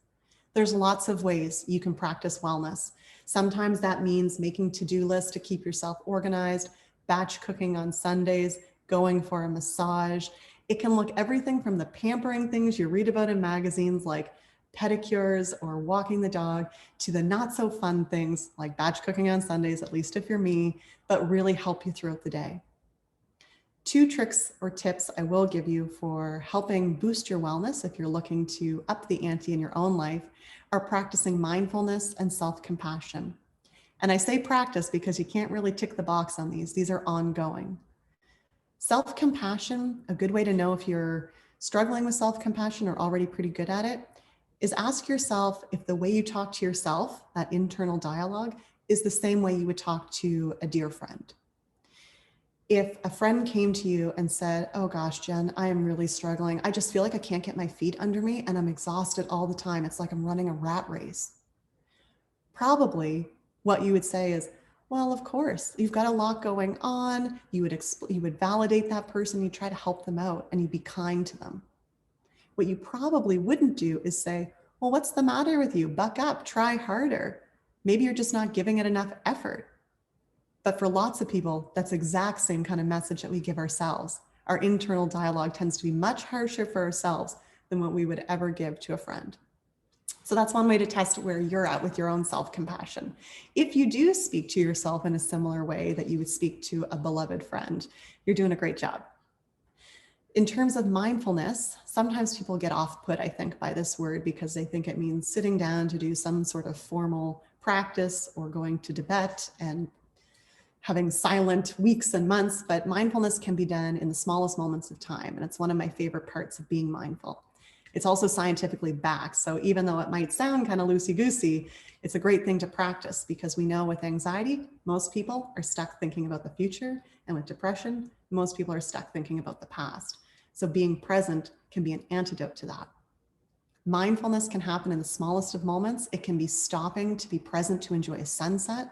There's lots of ways you can practice wellness. Sometimes that means making to-do lists to keep yourself organized, batch cooking on Sundays, going for a massage. It can look everything from the pampering things you read about in magazines like pedicures or walking the dog to the not so fun things like batch cooking on Sundays, at least if you're me, but really help you throughout the day. 2 tricks or tips I will give you for helping boost your wellness if you're looking to up the ante in your own life are practicing mindfulness and self-compassion. And I say practice because you can't really tick the box on these. These are ongoing. Self-compassion, a good way to know if you're struggling with self-compassion or already pretty good at it, is ask yourself if the way you talk to yourself, that internal dialogue, is the same way you would talk to a dear friend. If a friend came to you and said, oh gosh, Jen, I am really struggling. I just feel like I can't get my feet under me and I'm exhausted all the time. It's like I'm running a rat race. Probably what you would say is, well, of course, you've got a lot going on. You would validate that person. You try to help them out and you'd be kind to them. What you probably wouldn't do is say, well, what's the matter with you? Buck up, try harder. Maybe you're just not giving it enough effort. But for lots of people, that's the exact same kind of message that we give ourselves. Our internal dialogue tends to be much harsher for ourselves than what we would ever give to a friend. So that's one way to test where you're at with your own self-compassion. If you do speak to yourself in a similar way that you would speak to a beloved friend, you're doing a great job. In terms of mindfulness, sometimes people get off-put, I think, by this word because they think it means sitting down to do some sort of formal practice or going to Tibet and having silent weeks and months, but mindfulness can be done in the smallest moments of time. And it's one of my favorite parts of being mindful. It's also scientifically backed. So even though it might sound kind of loosey-goosey, it's a great thing to practice because we know with anxiety, most people are stuck thinking about the future. And with depression, most people are stuck thinking about the past. So being present can be an antidote to that. Mindfulness can happen in the smallest of moments. It can be stopping to be present to enjoy a sunset.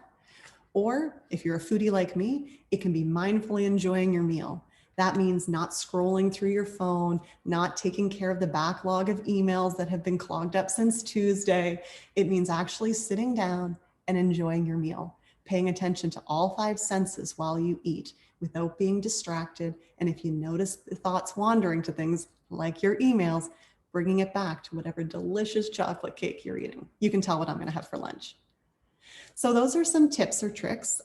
Or if you're a foodie like me, it can be mindfully enjoying your meal. That means not scrolling through your phone, not taking care of the backlog of emails that have been clogged up since Tuesday. It means actually sitting down and enjoying your meal, paying attention to all 5 senses while you eat without being distracted. And if you notice the thoughts wandering to things like your emails, bringing it back to whatever delicious chocolate cake you're eating. You can tell what I'm going to have for lunch. So those are some tips or tricks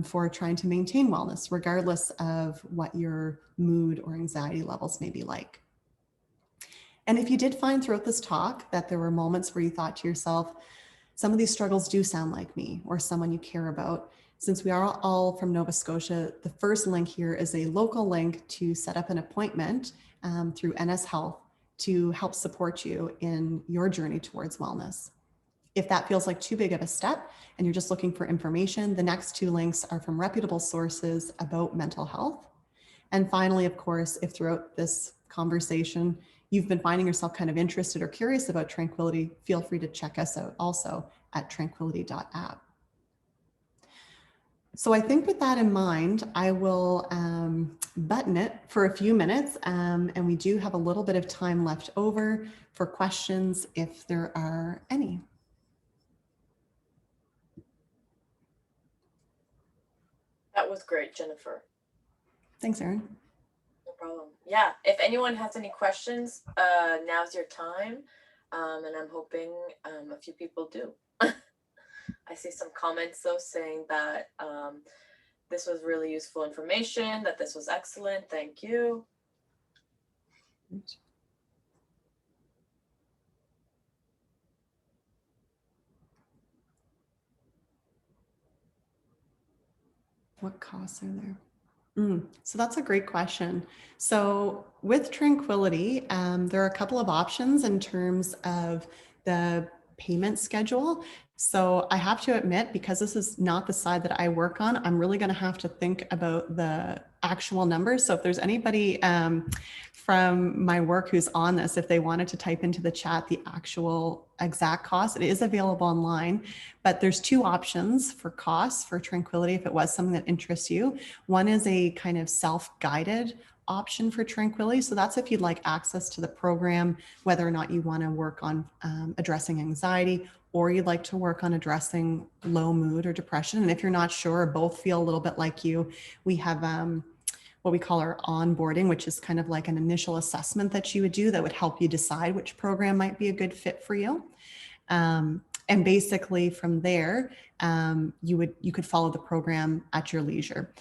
for trying to maintain wellness, regardless of what your mood or anxiety levels may be like. And if you did find throughout this talk that there were moments where you thought to yourself, some of these struggles do sound like me or someone you care about, since we are all from Nova Scotia, the first link here is a local link to set up an appointment through NS Health to help support you in your journey towards wellness. If that feels like too big of a step and you're just looking for information, the next 2 links are from reputable sources about mental health. And finally, of course, if throughout this conversation, you've been finding yourself kind of interested or curious about Tranquility, feel free to check us out also at tranquility.app. So I think with that in mind, I will button it for a few minutes, and we do have a little bit of time left over for questions if there are any. That was great, Jennifer. Thanks, Erin. No problem. Yeah, if anyone has any questions, now's your time. And I'm hoping a few people do. I see some comments though saying that this was really useful information, that this was excellent. Thank you. What costs are there? So that's a great question. So with Tranquility, there are a couple of options in terms of the payment schedule. So I have to admit, because this is not the side that I work on, I'm really going to have to think about the actual numbers. So if there's anybody from my work who's on this, if they wanted to type into the chat the actual exact cost, it is available online, but there's two options for costs for Tranquility if it was something that interests you. One is a kind of self-guided option for Tranquility. So that's if you'd like access to the program, whether or not you want to work on addressing anxiety, or you'd like to work on addressing low mood or depression. And if you're not sure, or both feel a little bit like you, we have what we call our onboarding, which is kind of like an initial assessment that you would do that would help you decide which program might be a good fit for you. And basically from there, you could follow the program at your leisure.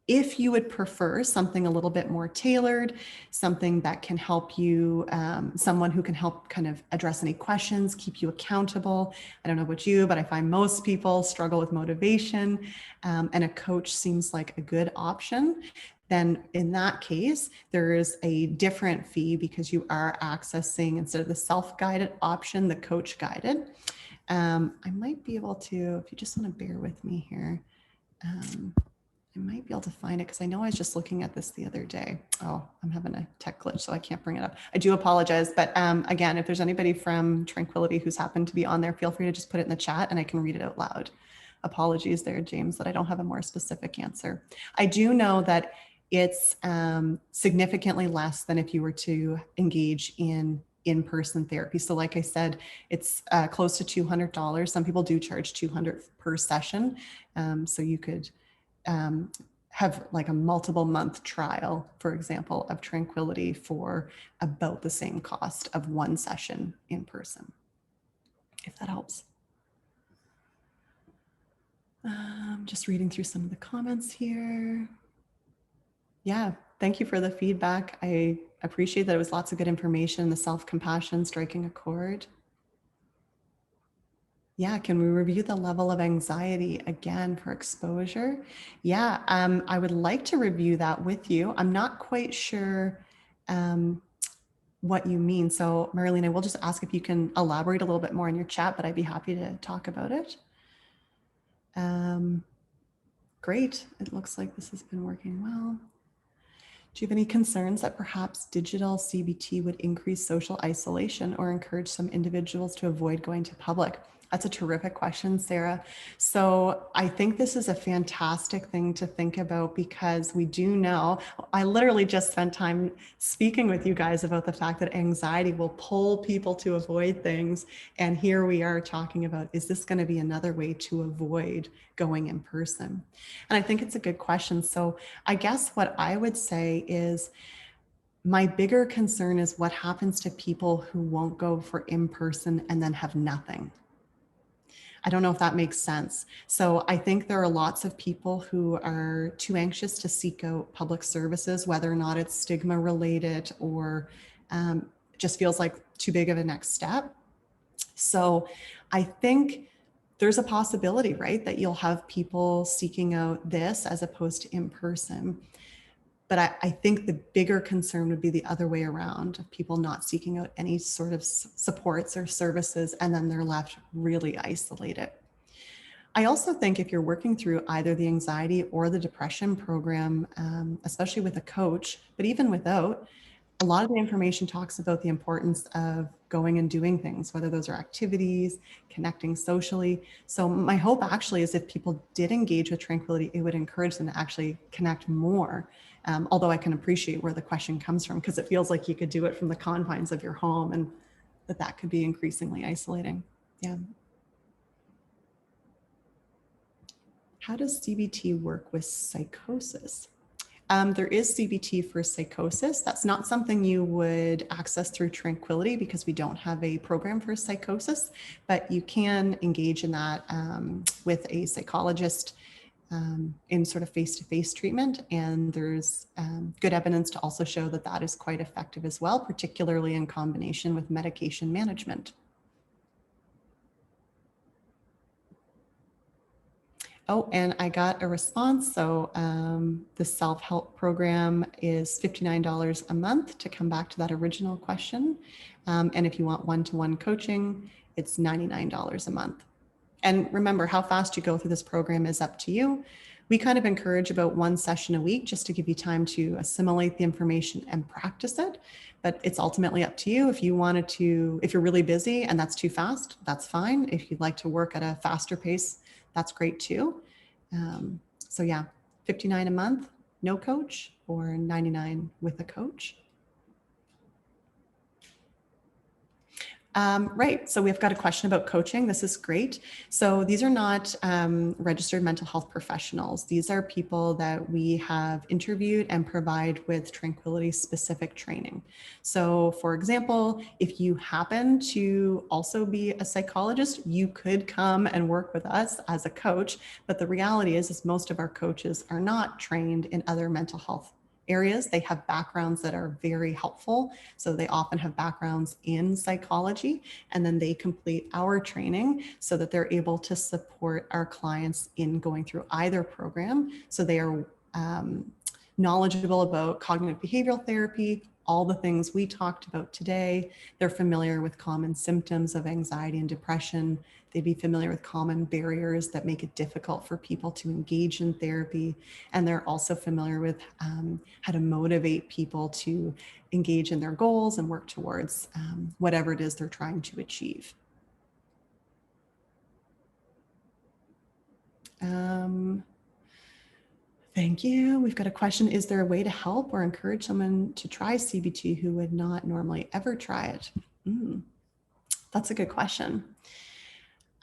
If you would prefer something a little bit more tailored, something that can help you, someone who can help kind of address any questions, keep you accountable. I don't know about you, but I find most people struggle with motivation, and a coach seems like a good option. Then in that case, there is a different fee because you are accessing, instead of the self-guided option, the coach guided. I might be able to, if you just want to bear with me here, I might be able to find it because I know I was just looking at this the other day. Oh, I'm having a tech glitch, so I can't bring it up. I do apologize. But again, if there's anybody from Tranquility who's happened to be on there, feel free to just put it in the chat and I can read it out loud. Apologies there, James, that I don't have a more specific answer. I do know that it's significantly less than if you were to engage in-person therapy. So like I said, it's close to $200. Some people do charge $200 per session. So you could have like a multiple month trial, for example, of Tranquility for about the same cost of one session in person, if that helps. Just reading through some of the comments here. Yeah, thank you for the feedback. I appreciate that it was lots of good information, the self-compassion, striking a chord. Yeah, can we review the level of anxiety again for exposure? Yeah, I would like to review that with you. I'm not quite sure what you mean. So Marilyn, I will just ask if you can elaborate a little bit more in your chat, but I'd be happy to talk about it. Great, it looks like this has been working well. Do you have any concerns that perhaps digital CBT would increase social isolation or encourage some individuals to avoid going to public? That's a terrific question, Sarah. So I think this is a fantastic thing to think about because we do know, I literally just spent time speaking with you guys about the fact that anxiety will pull people to avoid things. And here we are talking about, is this going to be another way to avoid going in person? And I think it's a good question. So I guess what I would say is, my bigger concern is what happens to people who won't go for in-person and then have nothing. I don't know if that makes sense. So I think there are lots of people who are too anxious to seek out public services, whether or not it's stigma related or just feels like too big of a next step. So I think there's a possibility, right, that you'll have people seeking out this as opposed to in person. But I think the bigger concern would be the other way around, of people not seeking out any sort of supports or services, and then they're left really isolated. I also think if you're working through either the anxiety or the depression program, especially with a coach, but even without, a lot of the information talks about the importance of going and doing things, whether those are activities, connecting socially. So my hope actually is if people did engage with Tranquility, it would encourage them to actually connect more. Although I can appreciate where the question comes from, because it feels like you could do it from the confines of your home and that could be increasingly isolating. Yeah. How does CBT work with psychosis? There is CBT for psychosis. That's not something you would access through Tranquility because we don't have a program for psychosis, but you can engage in that with a psychologist in sort of face-to-face treatment. And there's good evidence to also show that that is quite effective as well, particularly in combination with medication management. Oh, and I got a response. So the self-help program is $59 a month to come back to that original question. And if you want one-to-one coaching, it's $99 a month. And remember, how fast you go through this program is up to you. We kind of encourage about one session a week just to give you time to assimilate the information and practice it. But it's ultimately up to you. If you wanted to, if you're really busy and that's too fast, that's fine. If you'd like to work at a faster pace, that's great too. So yeah, 59 a month, no coach, or 99 with a coach. Right. So we've got a question about coaching. This is great. So these are not registered mental health professionals. These are people that we have interviewed and provide with Tranquility specific training. So for example, if you happen to also be a psychologist, you could come and work with us as a coach. But the reality is most of our coaches are not trained in other mental health areas. They have backgrounds that are very helpful. So they often have backgrounds in psychology, and then they complete our training so that they're able to support our clients in going through either program. So they are knowledgeable about cognitive behavioral therapy, all the things we talked about today. They're familiar with common symptoms of anxiety and depression. They'd be familiar with common barriers that make it difficult for people to engage in therapy. And they're also familiar with how to motivate people to engage in their goals and work towards whatever it is they're trying to achieve. Thank you. We've got a question. Is there a way to help or encourage someone to try CBT who would not normally ever try it? That's a good question.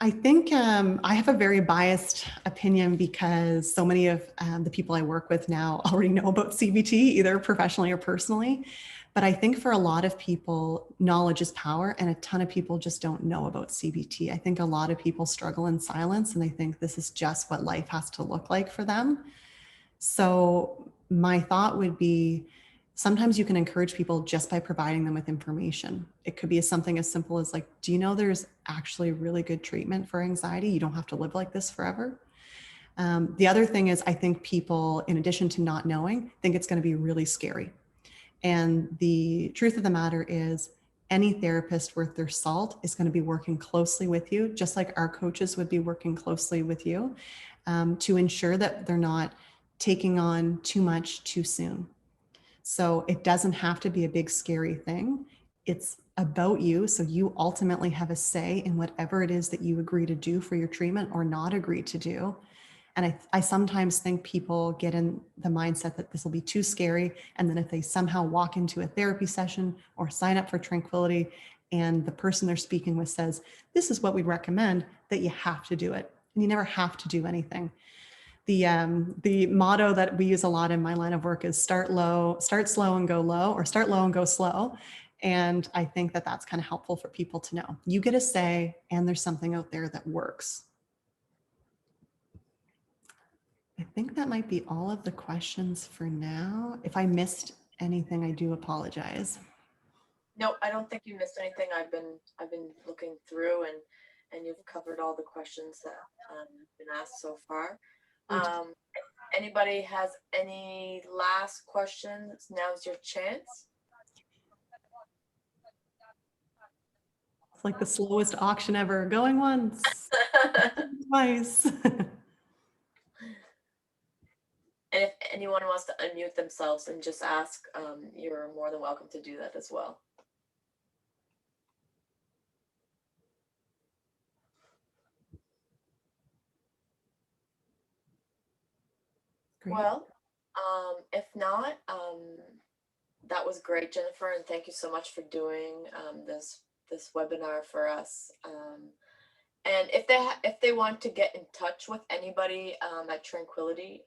I think I have a very biased opinion because so many of the people I work with now already know about CBT, either professionally or personally. But I think for a lot of people, knowledge is power, and a ton of people just don't know about CBT. I think a lot of people struggle in silence, and they think this is just what life has to look like for them. So my thought would be, sometimes you can encourage people just by providing them with information. It could be something as simple as like, do you know there's actually really good treatment for anxiety? You don't have to live like this forever. The other thing is, I think people, in addition to not knowing, think it's going to be really scary. And the truth of the matter is, any therapist worth their salt is going to be working closely with you, just like our coaches would be working closely with you, to ensure that they're not taking on too much too soon. So it doesn't have to be a big scary thing. It's about you. So you ultimately have a say in whatever it is that you agree to do for your treatment or not agree to do. And I sometimes think people get in the mindset that this will be too scary. And then if they somehow walk into a therapy session or sign up for Tranquility and the person they're speaking with says, this is what we'd recommend, that you have to do it. And you never have to do anything. The motto that we use a lot in my line of work is start slow and go low, or start low and go slow. And I think that that's kind of helpful for people to know. You get a say, and there's something out there that works. I think that might be all of the questions for now. If I missed anything, I do apologize. No, I don't think you missed anything. I've been looking through, and you've covered all the questions that have been asked so far. If anybody has any last questions, now's your chance. It's like the slowest auction ever. Going once, twice. And if anyone wants to unmute themselves and just ask, you're more than welcome to do that as well. Great. Well, if not, that was great, Jennifer, and thank you so much for doing this webinar for us. And if they want to get in touch with anybody at Tranquility,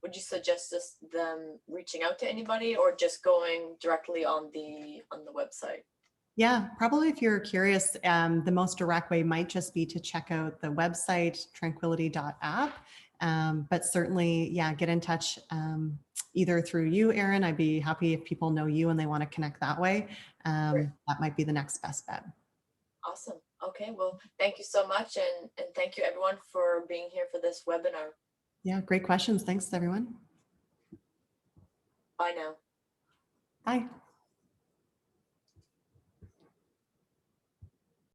would you suggest them reaching out to anybody or just going directly on the website? Yeah, probably if you're curious, the most direct way might just be to check out the website, tranquility.app. But certainly, yeah, get in touch either through you, Erin. I'd be happy if people know you and they want to connect that way. That might be the next best bet. Awesome. Okay, well, thank you so much, and thank you everyone for being here for this webinar. Yeah, great questions. Thanks, everyone. Bye now. Bye.